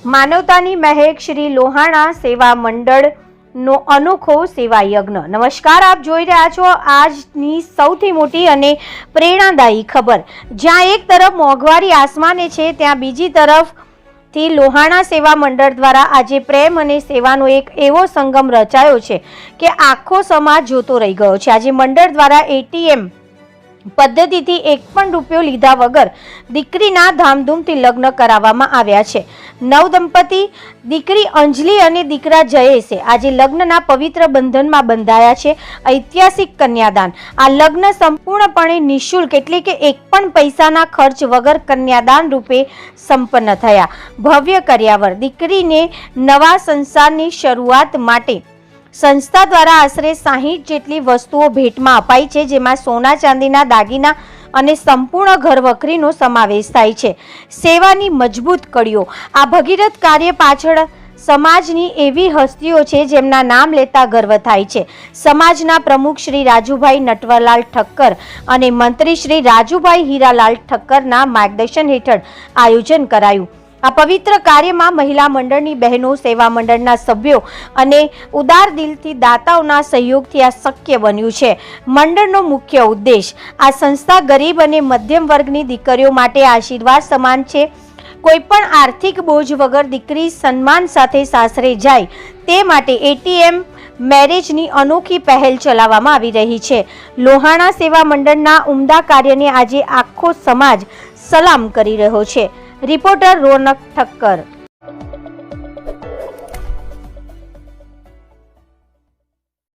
માનવતાની મહેક શ્રી લોહાણા સેવા મંડળનો અનોખો સેવા યજ્ઞ। નમસ્કાર, આપ જોઈ રહ્યા છો આજની સૌથી મોટી અને પ્રેરણાદાયી ખબર। જ્યાં એક તરફ મોંઘવારી આસમાને છે, ત્યાં બીજી તરફથી લોહાણા સેવા મંડળ દ્વારા આજે પ્રેમ અને સેવાનો એક એવો સંગમ રચાયો છે કે આખો સમાજ જોતો રહી ગયો છે। આજે મંડળ દ્વારા ATM પદ્ધતિથી એક પણ રૂપિયો લીધા વગર દીકરીના ધામધૂમથી લગ્ન કરાવવામાં આવ્યા છે। નવદંપતિ દીકરી અંજલિ અને દીકરા જયેશે આજે લગ્નના પવિત્ર બંધનમાં બંધાયા છે। ઐતિહાસિક કન્યાદાન। આ લગ્ન સંપૂર્ણપણે નિઃશુલ્ક એટલે કે એક પણ પૈસાના ખર્ચ વગર કન્યાદાન રૂપે સંપન્ન થયા। ભવ્ય કર્યાવર। દીકરીને નવા સંસારની શરૂઆત માટે સંસ્થા દ્વારા આશરે 60 જેટલી વસ્તુઓ ભેટમાં અપાઈ છે, જેમાં સોના ચાંદીના દાગીના અને સંપૂર્ણ ઘરવખરીનો સમાવેશ થાય છે। સેવાની મજબૂત કડીઓ। આ ભગીરથ કાર્ય પાછળ સમાજની એવી હસ્તીઓ છે જેમના નામ લેતા ગર્વ થાય છે। સમાજના પ્રમુખ શ્રી રાજુભાઈ નટવરલાલ ઠક્કર અને મંત્રી શ્રી રાજુભાઈ હીરાલાલ ઠક્કરના માર્ગદર્શન હેઠળ આયોજન કરાયું। આ પવિત્ર કાર્યમાં મહિલા મંડળની બહેનો, સેવા મંડળના સભ્યો અને ઉદાર દિલથી દાતાઓના સહયોગથી આ શક્ય બન્યું છે। મંડળનો મુખ્ય ઉદ્દેશ આ સંસ્થા ગરીબ અને મધ્યમ વર્ગની દીકરીઓ માટે આશીર્વાદ સમાન છે। કોઈ પણ આર્થિક બોજ વગર દીકરી સન્માન સાથે સાસરે જાય તે માટે ATM મેરેજની અનોખી પહેલ ચલાવવામાં આવી રહી છે। લોહાણા સેવા મંડળના ઉમદા કાર્યને આજે આખો સમાજ સલામ કરી રહ્યો છે। રિપોર્ટર રોનક ઠક્કર।